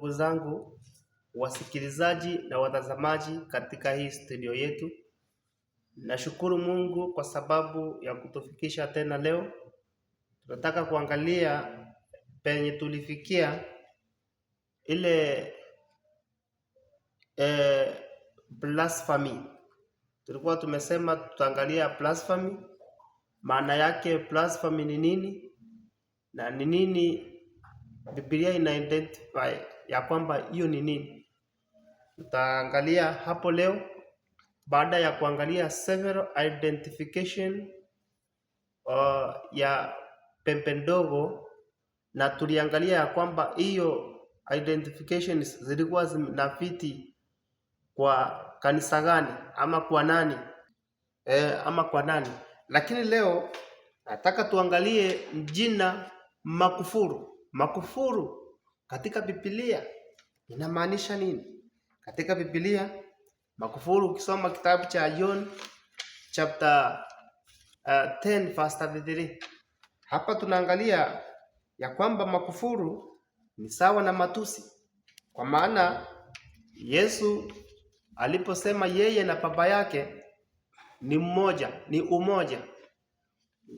ndugu zangu wasikilizaji na watazamaji katika hii studio yetu. Nashukuru Mungu kwa sababu ya kutufikisha tena leo. Tunataka kuangalia penye tulifikia ile blasphemy. Tulikuwa tumesema tutaangalia blasphemy, maana yake blasphemy ni nini na ni nini Biblia ina identify ya kwamba hiyo ni nini. Tutaangalia hapo leo baada ya kuangalia several identification ya pembe ndogo, na tuliangalia ya kwamba hiyo identifications zilikuwa zinafiti kwa kanisa gani ama kwa nani Lakini leo nataka tuangalie jina makufuru. Makufuru katika Biblia inamaanisha nini? Katika Biblia makufuru, ukisoma kitabu cha John chapter 10 verse 33, hapa tunaangalia ya kwamba makufuru ni sawa na matusi, kwa maana Yesu aliposema yeye na Baba yake ni mmoja, ni umoja,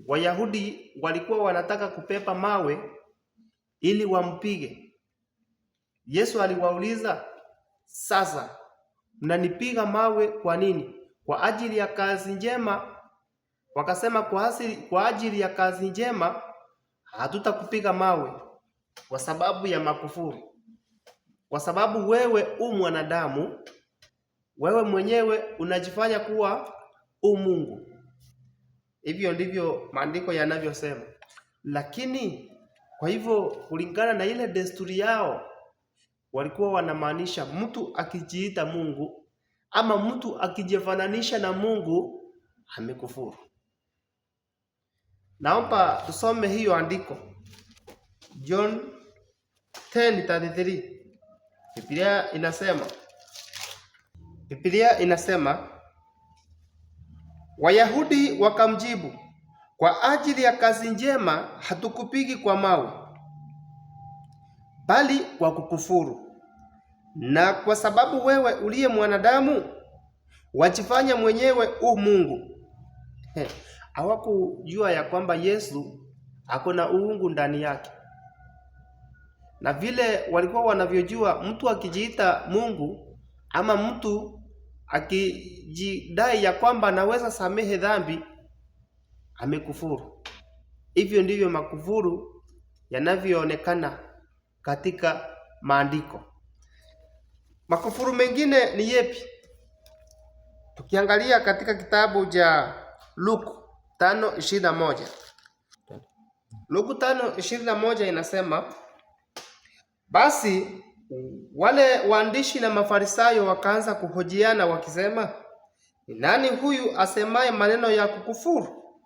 Wayahudi walikuwa wanataka kupepa mawe ili wampige. Yesu aliwauliza, sasa mnanipiga mawe kwa nini? Kwa ajili ya kazi njema? Wakasema kwa ajili ya kazi njema hatutakupiga mawe kwa sababu ya makufuru. Kwa sababu wewe mwanadamu, wewe mwenyewe unajifanya kuwa Mungu. Hivyo ndivyo maandiko yanavyosema. Lakini kwa hivyo kulingana na ile desturi yao, walikuwa wanamaanisha mtu akijiita Mungu ama mtu akijifananisha na Mungu amekufuru. Naomba tusome hiyo andiko. John 10:33. Biblia inasema Wayahudi wakamjibu, kwa ajili ya kazi njema hatukupigi kwa mawe, bali kwa kukufuru, na kwa sababu wewe uliye mwanadamu wajifanya mwenyewe Mungu. Hawakujua ya kwamba Yesu ako na uungu ndani yake, na vile walikuwa wanavyojua mtu akijiita Mungu ama mtu akijidai ya kwamba anaweza samehe dhambi amekufuru. Hivyo ndivyo makufuru yanavyoonekana katika maandiko. Makufuru mengine ni yepi? Tukiangalia katika kitabu cha Luke 5:21. Luke 5:21 inasema, basi wale waandishi na Mafarisayo wakaanza kuhojiana wakisema, ni nani huyu asemaye maneno ya kukufuru?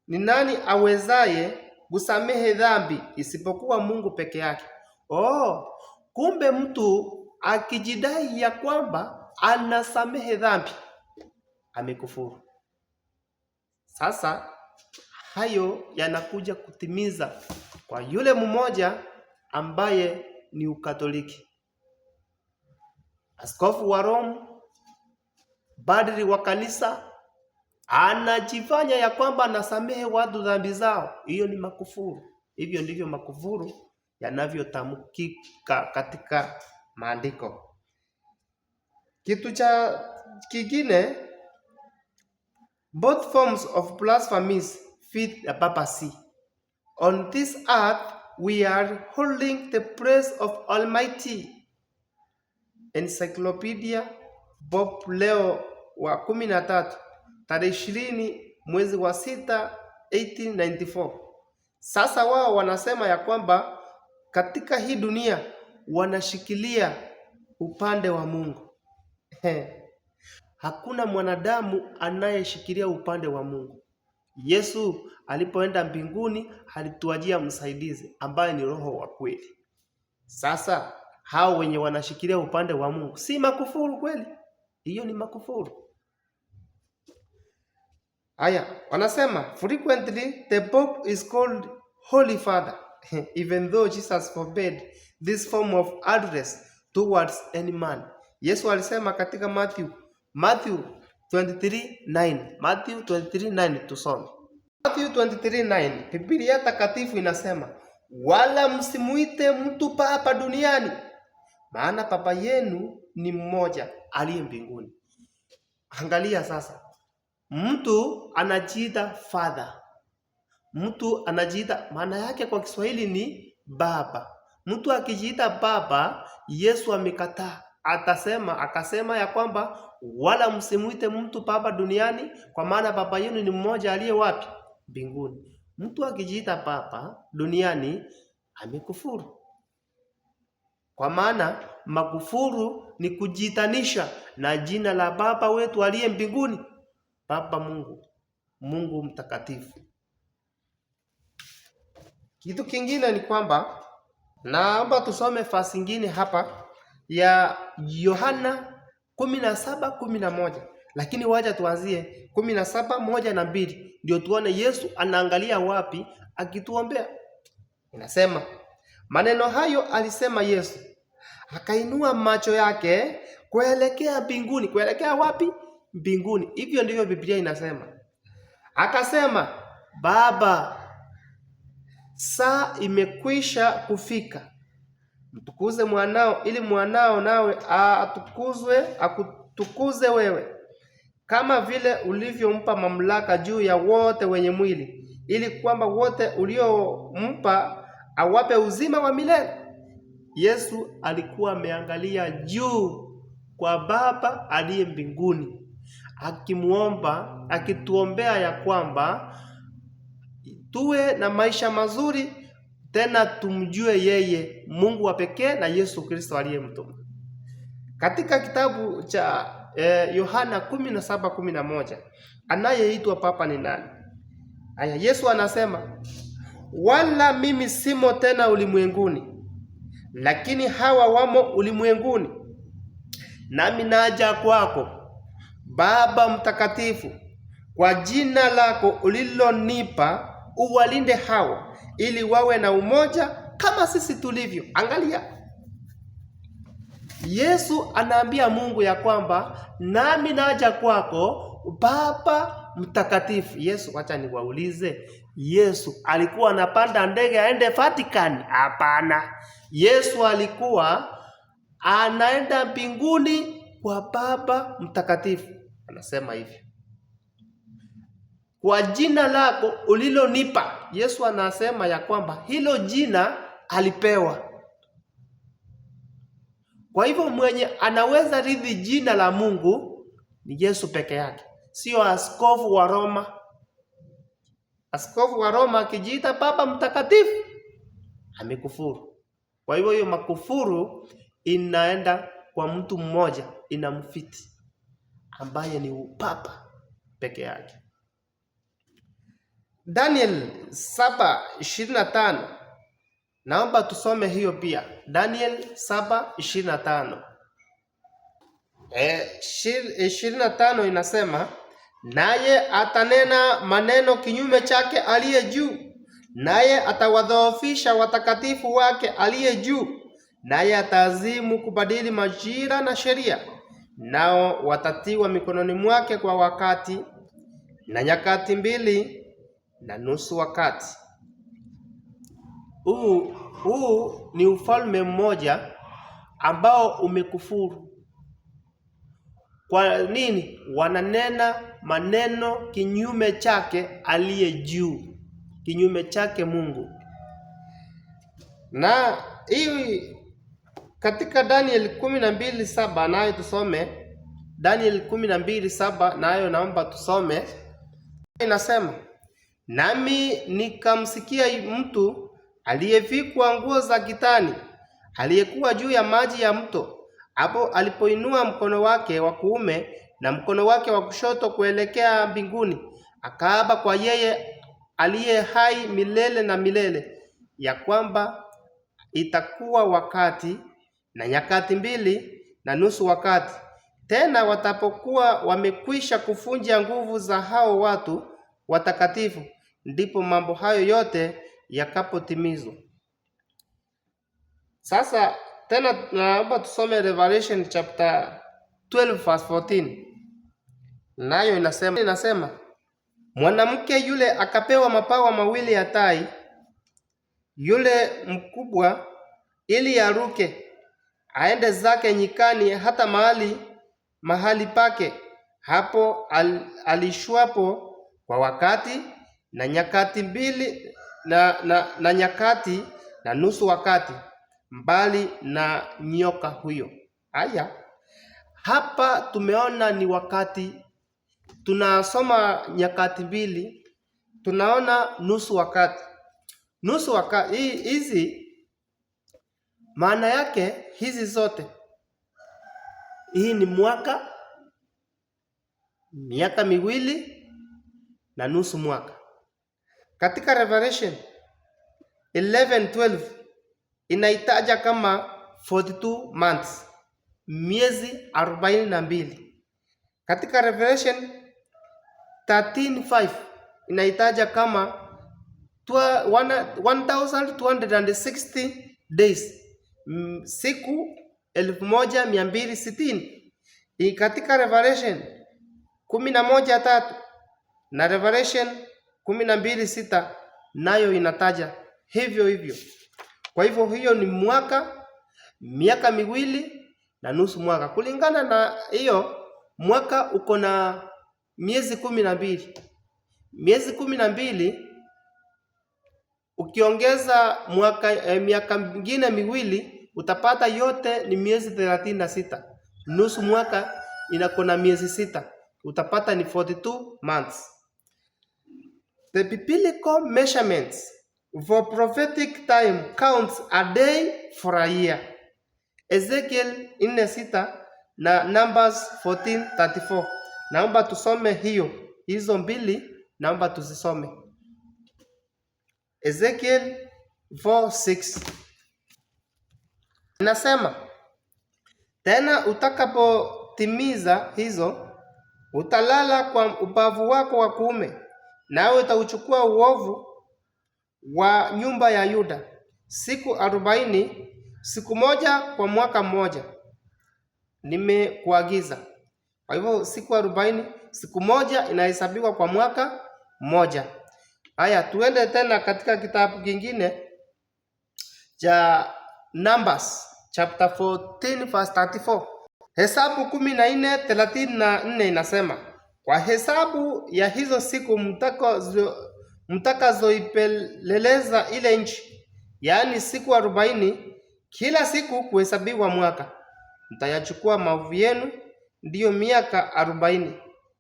Ni nani awezaye kusamehe dhambi isipokuwa Mungu peke yake? Kumbe mtu akijidai ya kwamba anasamehe dhambi amekufuru. Sasa hayo yanakuja kutimiza kwa yule mmoja ambaye ni Ukatoliki. Askofu wa Rome, padri wa kanisa, anajifanya ya kwamba anasamehe watu dhambi zao. Hiyo ni makufuru. Hivyo ndivyo makufuru yanavyotamkika katika maandiko. Kitu cha kingine, both forms of blasphemies fit the papacy. On this earth we are holding the praise of Almighty. Encyclopedia Bob Leo wa 13 tarehe 20 mwezi wa 6 1894. Sasa wao wanasema ya kwamba katika hii dunia wanashikilia upande wa Mungu. Hakuna mwanadamu anayeshikilia upande wa Mungu. Yesu alipoenda mbinguni alituajia msaidizi ambaye ni Roho wa kweli. Sasa hao wenye wanashikilia upande wa Mungu si makufuru kweli? Hiyo ni makufuru. Wanasema frequently the Pope is called Holy Father. even though Jesus forbade this form of address towards any man. Yesu alisema katika Matthew 23:9. Matthew 23:9 tusome. Matthew 23:9, Biblia takatifu inasema, wala msimuite mtu papa duniani, maana Baba yenu ni mmoja aliye mbinguni. Angalia sasa, mtu anajiita father, mtu anajiita, maana yake kwa Kiswahili ni baba. Mtu akijiita baba, Yesu amekataa. Akasema ya kwamba wala msimuite mtu baba duniani, kwa maana Baba yenu ni mmoja aliye wapi? Mbinguni. Mtu akijiita baba duniani amekufuru, kwa maana makufuru ni kujitanisha na jina la Baba wetu aliye mbinguni, Baba Mungu mtakatifu. Kitu kingine ni kwamba, naomba tusome fasi nyingine hapa ya Yohana 17:11, lakini wacha tuanzie 17:1 na 2 ndio tuone Yesu anaangalia wapi akituombea. Inasema, maneno hayo alisema Yesu, akainua macho yake kuelekea mbinguni. Kuelekea wapi? Mbinguni. Hivyo ndivyo Biblia inasema. Akasema, Baba, saa imekwisha kufika. Mtukuze mwanao, ili mwanao nawe akutukuze wewe, kama vile ulivyompa mamlaka juu ya wote wenye mwili, ili kwamba wote uliompa awape uzima wa milele. Yesu alikuwa ameangalia juu kwa Baba aliye mbinguni, akimuomba, akituombea ya kwamba tuwe na maisha mazuri, tena tumjue yeye Mungu wa pekee na Yesu Kristo aliyemtuma. Katika kitabu cha Yohana 17:11, anayeitwa Papa ni nani? Aya, Yesu anasema, wala mimi simo tena ulimwenguni, lakini hawa wamo ulimwenguni, nami naja kwako, Baba mtakatifu, kwa jina lako ulilonipa, uwalinde hawa, ili wawe na umoja kama sisi tulivyo. Angalia, Yesu anaambia Mungu ya kwamba nami naja kwako, Baba mtakatifu. Yesu, acha niwaulize, Yesu alikuwa anapanda ndege aende Vatican? Hapana. Yesu alikuwa anaenda mbinguni kwa Baba mtakatifu. Anasema hivi, kwa jina lako ulilonipa. Yesu anasema ya kwamba hilo jina alipewa. Kwa hivyo mwenye anaweza rithi jina la Mungu ni Yesu peke yake, sio askofu wa Roma. Askofu wa Roma akijiita Baba mtakatifu amekufuru. Kwa hivyo hiyo makufuru inaenda kwa mtu mmoja, inamfiti, ambaye ni upapa peke yake. Daniel 7:25, naomba tusome hiyo pia. Daniel 7:25. 25 inasema, naye atanena maneno kinyume chake aliye juu, naye atawadhoofisha watakatifu wake aliye juu, naye ataazimu kubadili majira na sheria, nao watatiwa mikononi mwake kwa wakati na nyakati 2.5 wakati. Huu ni ufalme mmoja ambao umekufuru. Kwa nini? Wananena maneno kinyume chake aliye juu, kinyume chake Mungu. Na hii katika Daniel 12:7 nayo tusome. Daniel 12:7 nayo naomba tusome. Inasema, nami nikamsikia mtu aliyevikwa nguo za kitani, aliyekuwa juu ya maji ya mto, hapo alipoinua mkono wake wa kuume na mkono wake wa kushoto kuelekea mbinguni, akaapa kwa yeye aliye hai milele na milele, ya kwamba itakuwa wakati na nyakati 2.5 wakati, tena watapokuwa wamekwisha kuvunja nguvu za hao watu watakatifu, ndipo mambo hayo yote yakapotimizwa. Sasa tena naomba tusome Revelation chapter 12 verse 14. Nayo inasema mwanamke yule akapewa mapawa mawili ya tai yule mkubwa, ili aruke aende zake nyikani hata mahali pake hapo alishwapo kwa wakati na nyakati mbili na nyakati na nusu wakati, mbali na nyoka huyo. Haya, hapa tumeona ni wakati. Tunasoma nyakati mbili, tunaona nusu wakati. Nusu wakati hizi maana yake hizi zote, hii ni miaka miwili na nusu mwaka. Katika Revelation 11:12 inaitaja kama 42 months, miezi 42. Katika Revelation 13:5 inaitaja kama 1260 days, siku 1260. Katika Revelation 11:3 na Revelation 12:6 nayo inataja hivyo hivyo. Kwa hivyo hiyo ni miaka miwili na nusu mwaka. Kulingana na hiyo, mwaka uko na miezi 12. Miezi 12 ukiongeza miaka mingine miwili utapata yote ni miezi 36. Nusu mwaka inakona miezi 6, utapata ni 42 months. The biblical measurements for prophetic time counts a day for a year. Ezekiel 4:6 na Numbers 14:34. Naomba tusome hizo mbili, naomba tuzisome. Ezekiel 4:6 inasema, tena utakapotimiza hizo, utalala kwa ubavu wako wa kuume, nawe utauchukua uovu wa nyumba ya Yuda siku 40, siku moja kwa mwaka mmoja nimekuagiza. Kwa hivyo siku 40, siku moja inahesabiwa kwa mwaka mmoja. Haya, tuende tena katika kitabu kingine cha Numbers chapter 14 verse 34. Hesabu 14:34 inasema, kwa hesabu ya hizo siku mtakazoipeleleza ile nchi, yaani siku 40, kila siku kuhesabiwa mwaka, mtayachukua maovu yenu, ndiyo miaka 40,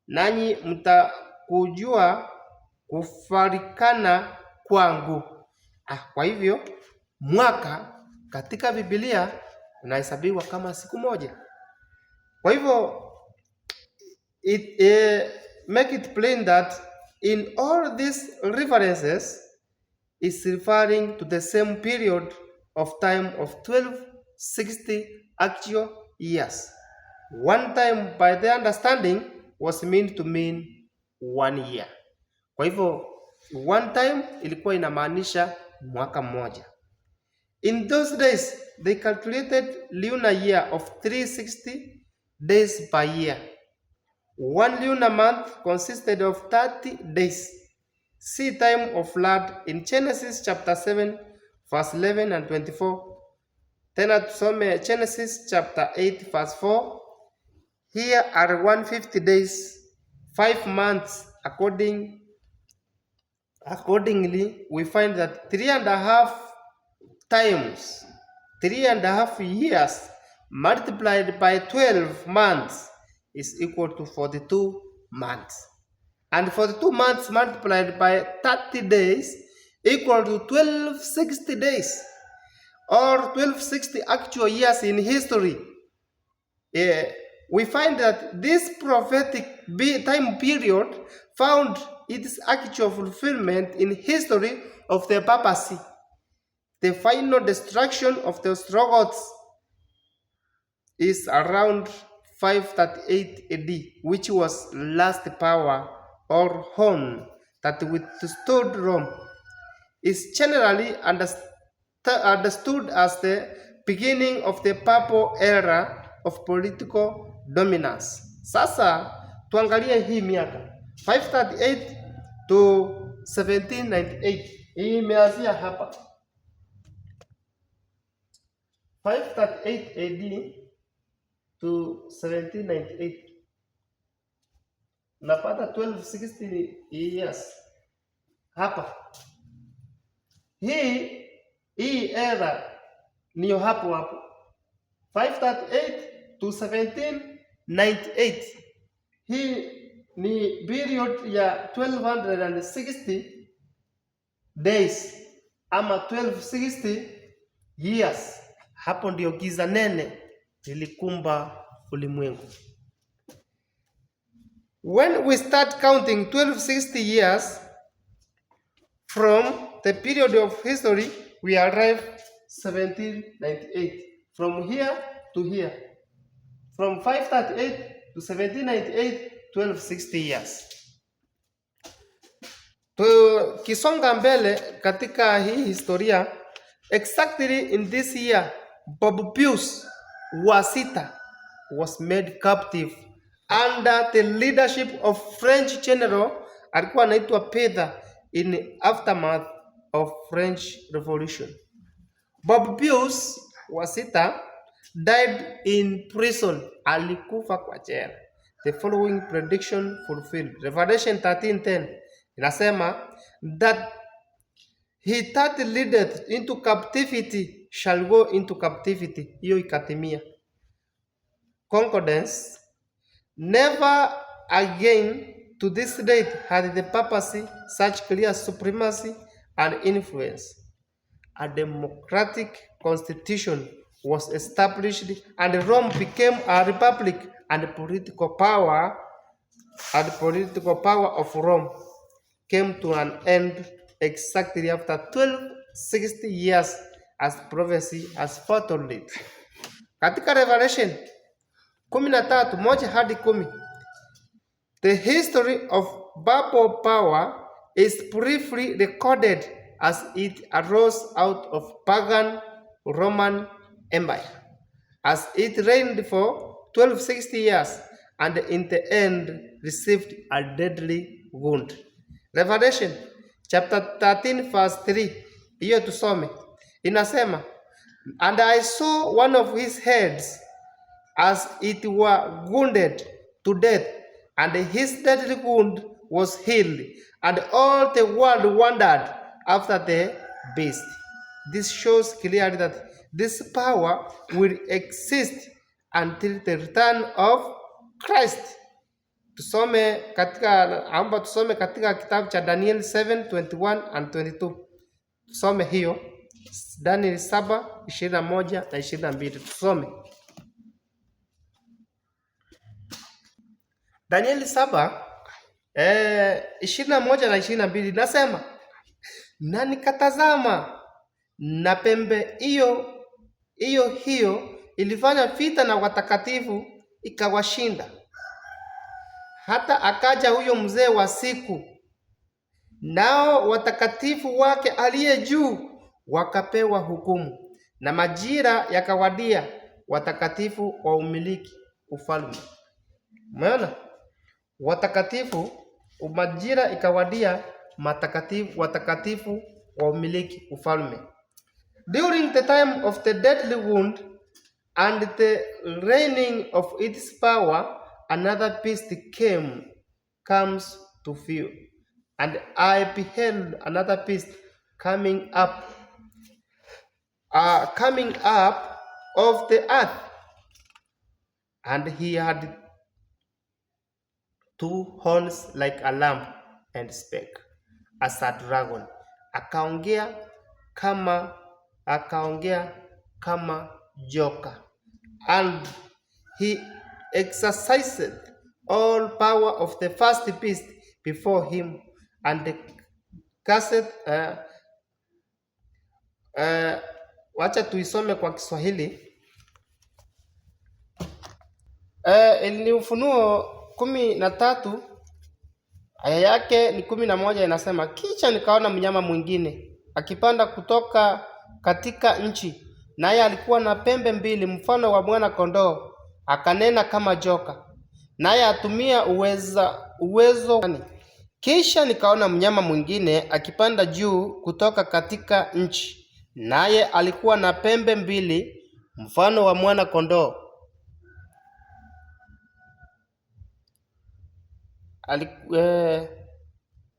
nanyi mtakujua kufarikana kwangu. Kwa hivyo mwaka katika Biblia unahesabiwa kama siku moja. Kwa hivyo make it plain that in all these references is referring to the same period of time of 1260 actual years. One time by the understanding was meant to mean 1 year. Kwa hivyo one time ilikuwa inamaanisha mwaka mmoja. In those days they calculated lunar year of 360 days per year. One lunar month consisted of 30 days. See time of flood in Genesis chapter 7 verse 11 and 24. Tena tusome Genesis chapter 8 verse 4. Here are 150 days, 5 months. Accordingly, we find that 3.5 times, 3.5 years multiplied by 12 months is equal to 42 months. And 42 months multiplied by 30 days equal to 1260 days, or 1260 actual years in history. We find that this prophetic time period found its actual fulfillment in history of the papacy. The final destruction of the Ostrogoths is around 538 AD, which was last power or horn that withstood Rome. Is generally understood as the beginning of the Papal era of political dominance. Sasa tuangalie hii miaka 538 to 1798. Hii imeanzia hapa 538 AD to 1798. Napata 1260 years hapa. Hii era niyo hapo 538 to 1798. Hii ni period ya 1260 days ama 1260 years. Hapo ndio giza nene lilikumba ulimwengu. When we start counting 1260 years from the period of history, we arrive 1798. From here to here. From 538 to 1798, 1260 years. Tukisonga mbele katika hii historia, exactly in this year, Bob Pius wa sita was made captive under the leadership of French general alikuwa anaitwa Peter in aftermath of French Revolution. Bob Pius wa sita died in prison, alikufa kwa jela. The following prediction fulfilled. Revelation 13:10 inasema that he that leadeth into captivity shall go into captivity. Hiyo ikatimia. Concordance. Never again to this date had the papacy such clear supremacy and influence. A democratic constitution was established and Rome became a republic, and the political power of Rome came to an end exactly after 1260 years as prophecy has foretold. Katika Revelation 13:1-10, the history of Babel power is briefly recorded as it arose out of pagan Roman Empire, as it reigned for 1260 years and in the end received a deadly wound. Revelation chapter 13 verse 3, hiyo tusome, inasema, and I saw one of his heads as it were wounded to death, and his deadly wound was healed, and all the world wondered after the beast. This shows clearly that this power will exist until the return of Christ. Tusome katika kitabu cha Daniel 7:21 and 22. Tusome hiyo Daniel 7:21 na 22. Tusome Daniel 7:21 na 22. Nasema, na nikatazama na pembe hiyo ilifanya vita na watakatifu ikawashinda. Hata akaja huyo mzee wa siku, nao watakatifu wake aliye juu wakapewa hukumu, na majira yakawadia watakatifu wa umiliki ufalme. Umeona? Watakatifu, majira ikawadia watakatifu wa umiliki ufalme. During the time of the deadly wound and the reigning of its power, another beast comes to view, and I beheld another beast coming up of the earth, and he had 2 horns like a lamb and spake as a dragon. Akaongea kama joka, and he exercised all power of the first beast before him, and cast wacha tuisome kwa Kiswahili. Ni Ufunuo 13 aya yake ni 11, inasema, kisha nikaona mnyama mwingine akipanda kutoka katika nchi, naye alikuwa na pembe mbili mfano wa mwana kondoo, akanena kama joka, naye atumia uwezo. Kisha nikaona mnyama mwingine akipanda juu kutoka katika nchi, naye alikuwa na pembe mbili mfano wa mwana kondoo,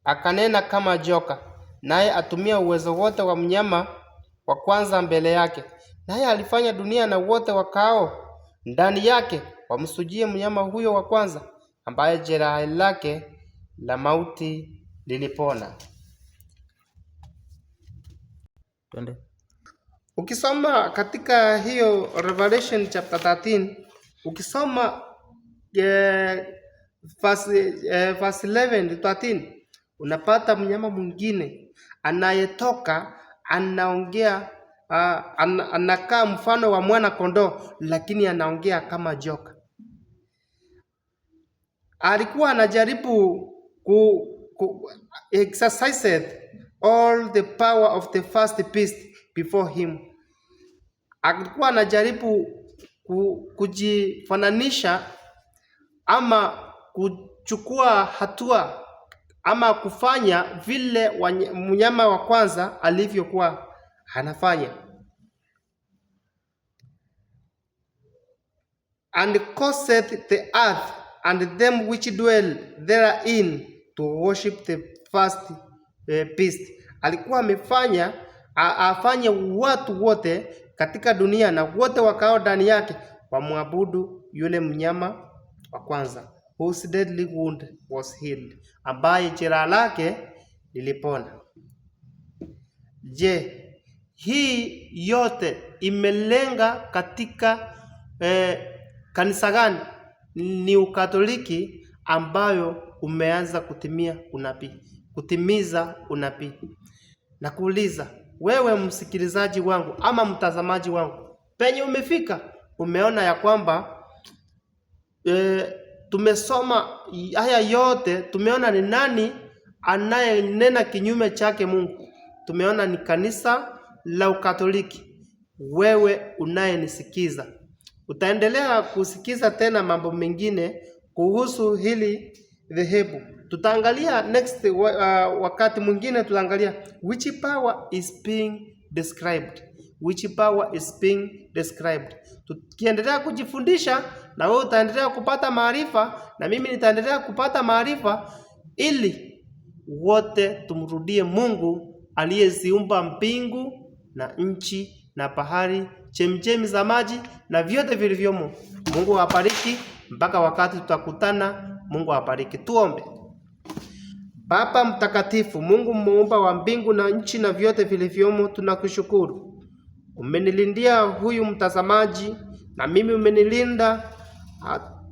akanena kama joka, naye atumia uwezo wote wa mnyama wa kwanza mbele yake, naye alifanya dunia na wote wakao ndani yake wamsujie mnyama huyo wa kwanza, ambaye jeraha lake la mauti lilipona. Twende. Ukisoma katika hiyo Revelation chapter 13, ukisoma verse 11 to 13, unapata mnyama mwingine anayetoka anaongea, anakaa mfano wa mwana kondoo, lakini anaongea kama joka. Alikuwa anajaribu exercise all the power of the first beast before him. Alikuwa anajaribu kujifananisha ama kuchukua hatua ama kufanya vile mnyama wa kwanza alivyokuwa anafanya. And causeth the earth and them which dwell therein to worship the first beast. Alikuwa amefanya afanye watu wote katika dunia na wote wakao ndani yake wamwabudu yule mnyama wa kwanza, whose deadly wound was healed, ambaye jeraha lake lilipona. Je, hii yote imelenga katika kanisa gani? Ni Ukatoliki ambayo umeanza kutimiza unabii. Na kuuliza wewe msikilizaji wangu ama mtazamaji wangu, penye umefika, umeona ya kwamba tumesoma haya yote, tumeona ni nani anayenena kinyume chake Mungu. Tumeona ni kanisa la Ukatoliki. Wewe unayenisikiza, utaendelea kusikiza tena mambo mengine kuhusu hili dhehebu. Tutaangalia next wakati mwingine, tutaangalia which power is being described, which power is being described. Tukiendelea kujifundisha, na wewe utaendelea kupata maarifa, na mimi nitaendelea kupata maarifa, ili wote tumrudie Mungu aliyeziumba mbingu na nchi na bahari, chemchemi za maji na vyote vilivyomo. Mungu awabariki mpaka wakati tutakutana. Mungu awabariki. Tuombe. Baba mtakatifu, Mungu muumba wa mbingu na nchi na vyote vilivyomo, tunakushukuru. Umenilindia huyu mtazamaji na mimi umenilinda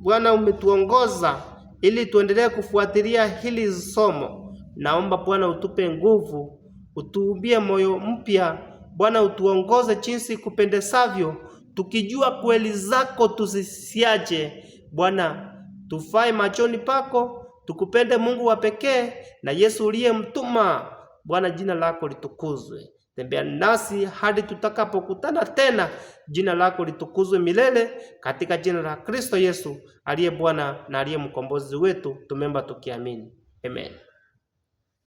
Bwana, umetuongoza ili tuendelee kufuatilia hili somo. Naomba Bwana utupe nguvu, utuumbie moyo mpya Bwana, utuongoze jinsi kupendesavyo, tukijua kweli zako tusisiache Bwana. Tufae machoni pako, tukupende Mungu wa pekee na Yesu uliyemtuma Bwana, jina lako litukuzwe. Tembea nasi hadi tutakapokutana tena. Jina lako litukuzwe milele, katika jina la Kristo Yesu aliye Bwana na aliye mkombozi wetu, tumeomba tukiamini. Amen.